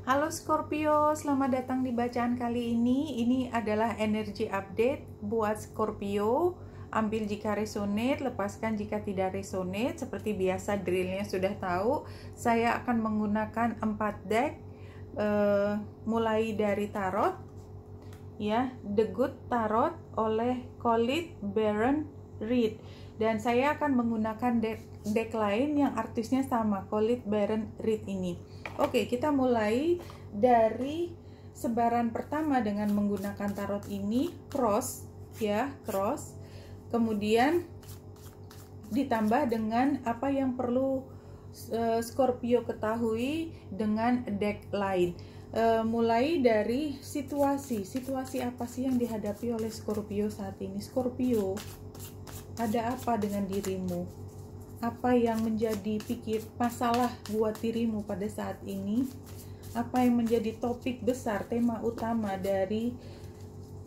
Halo Scorpio, selamat datang di bacaan kali ini. Ini adalah energi update buat Scorpio. Ambil jika resonate, lepaskan jika tidak resonate. Seperti biasa drillnya sudah tahu. Saya akan menggunakan 4 deck, mulai dari tarot, ya, The Good Tarot oleh Colette Baron Reid. Dan saya akan menggunakan deck lain yang artisnya sama, Colette Baron Reid ini. Oke, kita mulai dari sebaran pertama dengan menggunakan tarot ini, cross, ya, cross. Kemudian ditambah dengan apa yang perlu Scorpio ketahui dengan deck lain. Mulai dari situasi apa sih yang dihadapi oleh Scorpio saat ini? Scorpio, ada apa dengan dirimu? Apa yang menjadi masalah buat dirimu pada saat ini? Apa yang menjadi topik besar, tema utama dari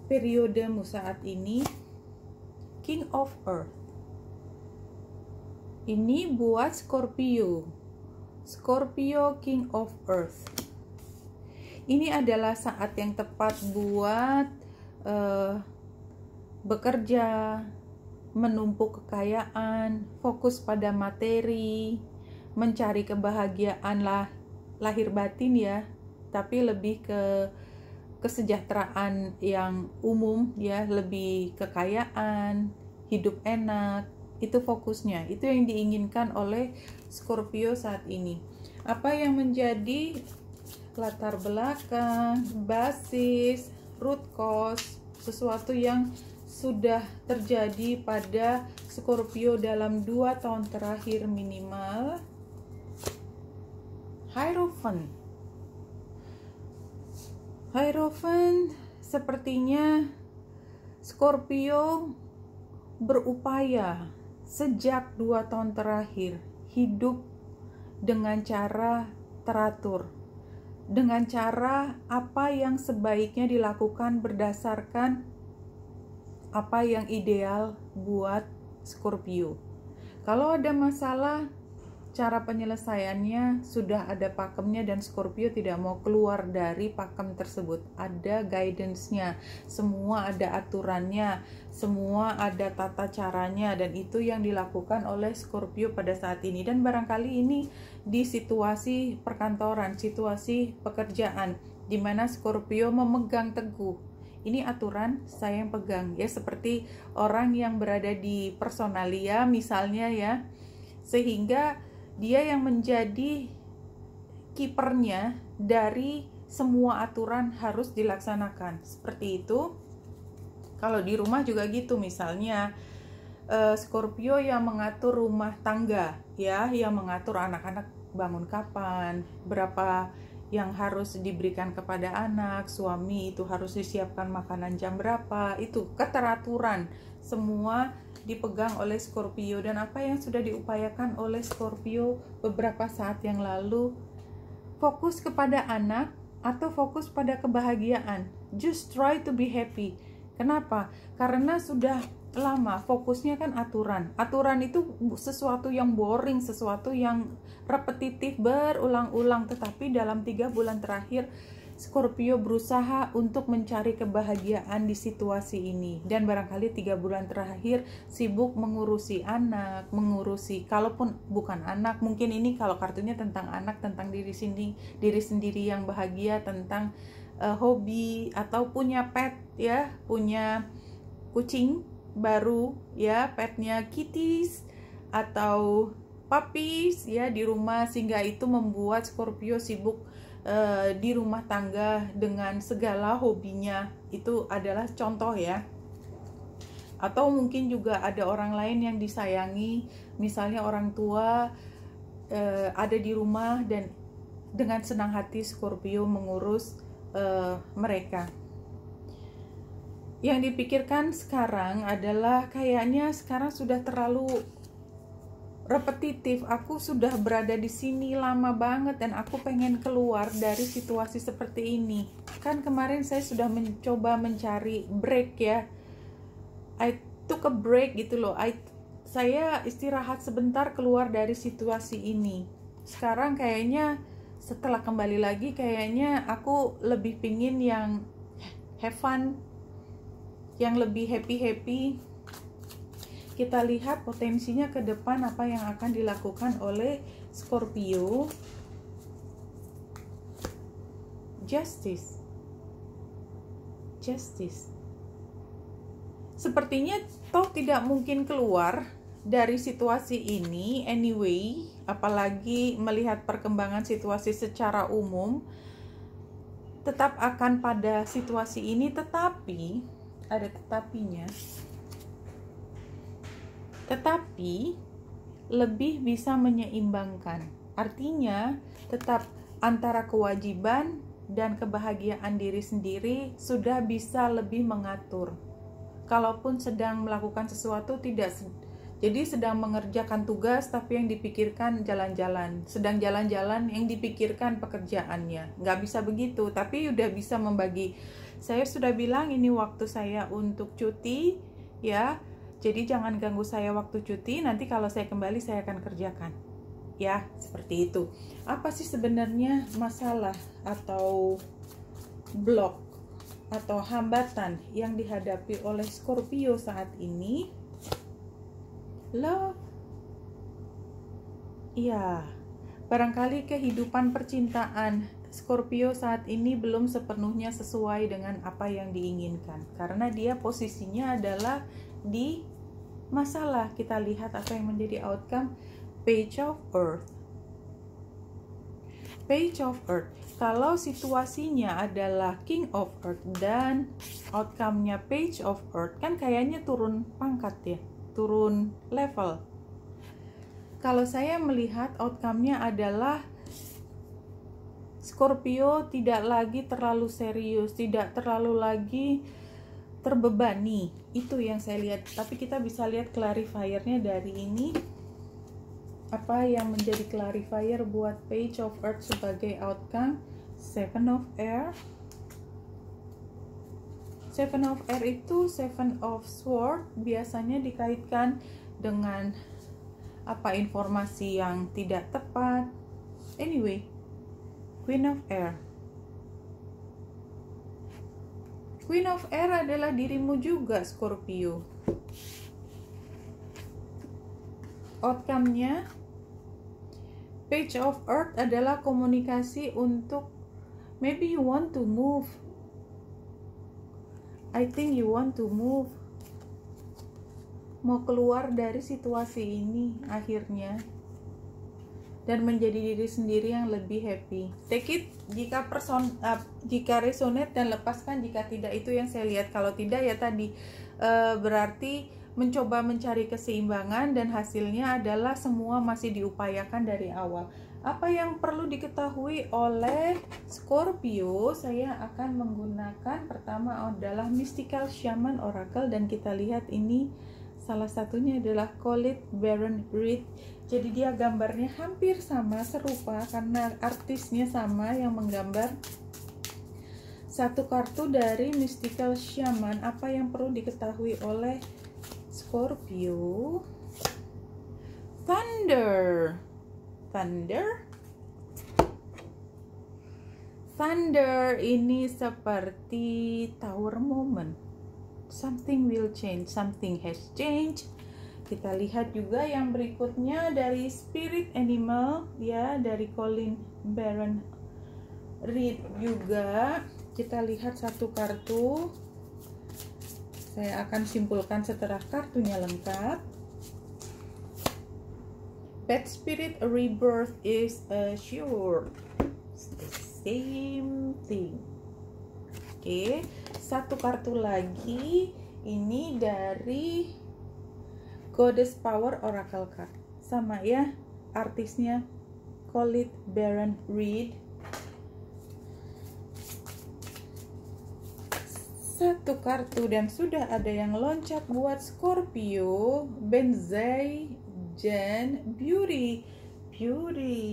periodemu saat ini? King of Earth. Ini buat Scorpio. Scorpio, King of Earth. Ini adalah saat yang tepat buat bekerja, menumpuk kekayaan, fokus pada materi, mencari kebahagiaan lahir batin ya, tapi lebih ke kesejahteraan yang umum ya, lebih kekayaan, hidup enak, itu fokusnya, itu yang diinginkan oleh Scorpio saat ini. Apa yang menjadi latar belakang, basis, root cause, sesuatu yang sudah terjadi pada Scorpio dalam 2 tahun terakhir minimal. Hierophant. Hierophant sepertinya Scorpio berupaya sejak 2 tahun terakhir hidup dengan cara teratur, dengan cara apa yang sebaiknya dilakukan berdasarkan apa yang ideal buat Scorpio. Kalau ada masalah, cara penyelesaiannya sudah ada pakemnya dan Scorpio tidak mau keluar dari pakem tersebut. Ada guidance-nya, semua ada aturannya, semua ada tata caranya, dan itu yang dilakukan oleh Scorpio pada saat ini. Dan barangkali ini di situasi perkantoran, situasi pekerjaan, di mana Scorpio memegang teguh. Ini aturan saya yang pegang ya, seperti orang yang berada di personalia misalnya ya, sehingga dia yang menjadi kipernya dari semua aturan harus dilaksanakan. Seperti itu. Kalau di rumah juga gitu, misalnya Scorpio yang mengatur rumah tangga ya, yang mengatur anak-anak bangun kapan, berapa yang harus diberikan kepada anak, suami itu harus disiapkan makanan jam berapa, itu keteraturan semua dipegang oleh Scorpio. Dan apa yang sudah diupayakan oleh Scorpio beberapa saat yang lalu, fokus kepada anak atau fokus pada kebahagiaan, just try to be happy. Kenapa? Karena sudah lama fokusnya kan aturan itu sesuatu yang boring, sesuatu yang repetitif berulang-ulang. Tetapi dalam 3 bulan terakhir Scorpio berusaha untuk mencari kebahagiaan di situasi ini, dan barangkali 3 bulan terakhir sibuk mengurusi anak, kalaupun bukan anak, mungkin ini kalau kartunya tentang anak, tentang diri sendiri yang bahagia, tentang hobi atau punya pet ya, punya kucing baru ya, petnya kitties atau puppies ya di rumah, sehingga itu membuat Scorpio sibuk di rumah tangga dengan segala hobinya. Itu adalah contoh ya. Atau mungkin juga ada orang lain yang disayangi, misalnya orang tua ada di rumah dan dengan senang hati Scorpio mengurus mereka. Yang dipikirkan sekarang adalah kayaknya sekarang sudah terlalu repetitif. Aku sudah berada di sini lama banget dan aku pengen keluar dari situasi seperti ini. Kan kemarin saya sudah mencoba mencari break ya. I took a break gitu loh. Saya istirahat sebentar keluar dari situasi ini. Sekarang kayaknya setelah kembali lagi kayaknya aku lebih pingin yang have fun, yang lebih happy. Kita lihat potensinya ke depan apa yang akan dilakukan oleh Scorpio. Justice. Sepertinya toh tidak mungkin keluar dari situasi ini anyway, apalagi melihat perkembangan situasi secara umum, tetap akan pada situasi ini, tetapi ada tetapinya. Tetapi lebih bisa menyeimbangkan. Artinya tetap antara kewajiban dan kebahagiaan diri sendiri sudah bisa lebih mengatur. Kalaupun sedang melakukan sesuatu jadi sedang mengerjakan tugas tapi yang dipikirkan jalan-jalan, sedang jalan-jalan yang dipikirkan pekerjaannya. Nggak bisa begitu, tapi udah bisa membagi. Saya sudah bilang ini waktu saya untuk cuti ya, jadi jangan ganggu saya waktu cuti, nanti kalau saya kembali saya akan kerjakan ya, seperti itu. Apa sih sebenarnya masalah atau blok atau hambatan yang dihadapi oleh Scorpio saat ini? Love. Ya, barangkali kehidupan percintaan Scorpio saat ini belum sepenuhnya sesuai dengan apa yang diinginkan, karena dia posisinya adalah di masalah. Kita lihat apa yang menjadi outcome. Page of Earth. Kalau situasinya adalah King of Earth dan outcome-nya Page of Earth, kan kayaknya turun pangkat ya, turun level. Kalau saya melihat outcome-nya adalah Scorpio tidak lagi terlalu serius, tidak terlalu lagi terbebani. Itu yang saya lihat. Tapi kita bisa lihat clarifier-nya dari ini. Apa yang menjadi clarifier buat Page of Earth sebagai outcome? Seven of Air. Seven of Air itu Seven of Sword, biasanya dikaitkan dengan apa informasi yang tidak tepat. Anyway, Queen of Air. Queen of Air adalah dirimu juga, Scorpio. Outcome-nya Page of Earth adalah komunikasi untuk maybe you want to move. I think you want to move. Mau keluar dari situasi ini akhirnya dan menjadi diri sendiri yang lebih happy. Take it jika resonate dan lepaskan jika tidak. Itu yang saya lihat. Kalau tidak ya tadi berarti mencoba mencari keseimbangan dan hasilnya adalah semua masih diupayakan dari awal. Apa yang perlu diketahui oleh Scorpio? Saya akan menggunakan pertama adalah Mystical Shaman Oracle, dan kita lihat ini salah satunya adalah Khalid Baron Reed. Jadi dia gambarnya hampir sama, serupa karena artisnya sama yang menggambar. Satu kartu dari Mystical Shaman. Apa yang perlu diketahui oleh Scorpio? Thunder ini seperti tower moment. Something will change, something has changed. Kita lihat juga yang berikutnya dari Spirit Animal ya, dari Colin Baron Reed juga. Kita lihat satu kartu. Saya akan simpulkan setelah kartunya lengkap. Pet Spirit Rebirth is assured. The same thing. Oke, satu kartu lagi. Ini dari Goddess Power Oracle Card. Sama ya, artisnya Khalid Baron Reed. Satu kartu dan sudah ada yang loncat buat Scorpio. Benzai Jen Beauty.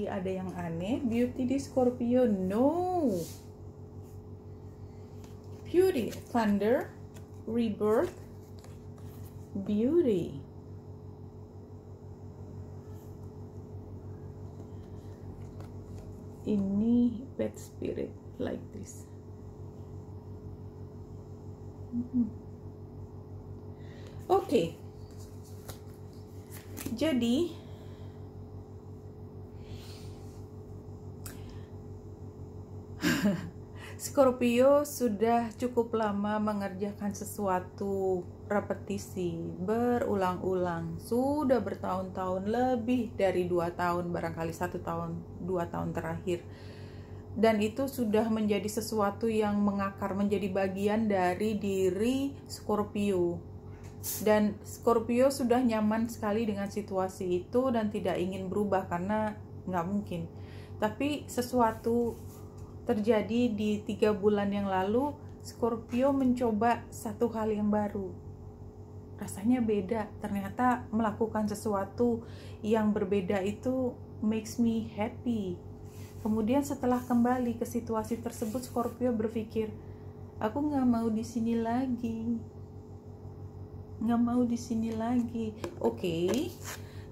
Ada yang aneh, beauty di Scorpio. No. Beauty, Thunder, Rebirth, Beauty. ini bad spirit like this. Oke. Jadi Scorpio sudah cukup lama mengerjakan sesuatu repetisi berulang-ulang, sudah bertahun-tahun, lebih dari 2 tahun, barangkali 1 tahun 2 tahun terakhir, dan itu sudah menjadi sesuatu yang mengakar, menjadi bagian dari diri Scorpio, dan Scorpio sudah nyaman sekali dengan situasi itu dan tidak ingin berubah karena nggak mungkin. Tapi sesuatu terjadi di 3 bulan yang lalu. Scorpio mencoba satu hal yang baru, rasanya beda. Ternyata melakukan sesuatu yang berbeda itu makes me happy. Kemudian setelah kembali ke situasi tersebut, Scorpio berpikir, aku nggak mau di sini lagi, nggak mau di sini lagi. Oke.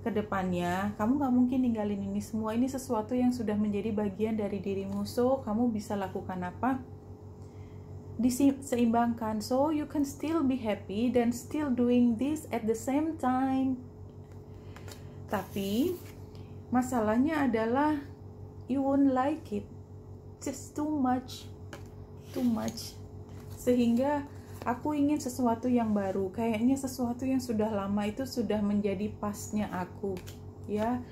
Kedepannya kamu gak mungkin ninggalin ini semua. Ini sesuatu yang sudah menjadi bagian dari dirimu. So kamu bisa lakukan apa? Diseimbangkan. So you can still be happy dan still doing this at the same time. Tapi masalahnya adalah you won't like it. Just too much. Sehingga aku ingin sesuatu yang baru. Kayaknya sesuatu yang sudah lama itu sudah menjadi pasnya aku. Ya,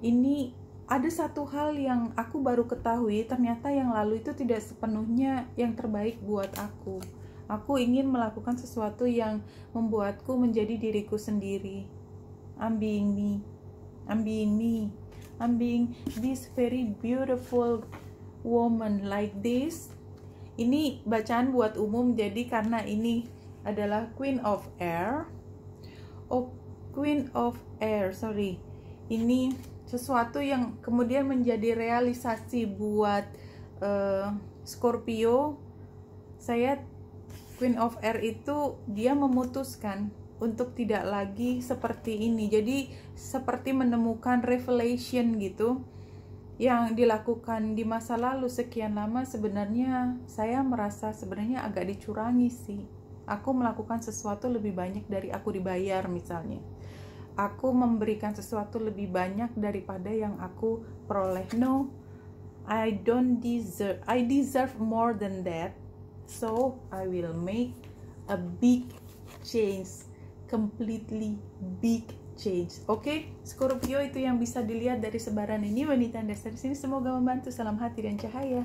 ini ada satu hal yang aku baru ketahui. Ternyata yang lalu itu tidak sepenuhnya yang terbaik buat aku. Aku ingin melakukan sesuatu yang membuatku menjadi diriku sendiri. I'm being me. I'm being this very beautiful woman like this. Ini bacaan buat umum, jadi karena ini adalah Queen of Air. Ini sesuatu yang kemudian menjadi realisasi buat Scorpio. Saya Queen of Air itu dia memutuskan untuk tidak lagi seperti ini. Jadi seperti menemukan revelation gitu. Yang dilakukan di masa lalu sekian lama, sebenarnya saya merasa sebenarnya agak dicurangi sih. Aku melakukan sesuatu lebih banyak dari aku dibayar misalnya. Aku memberikan sesuatu lebih banyak daripada yang aku peroleh. No, I deserve more than that. So I will make a big change, completely big change. Oke, Scorpio, itu yang bisa dilihat dari sebaran ini. Wanita dasar sini semoga membantu. Salam hati dan cahaya.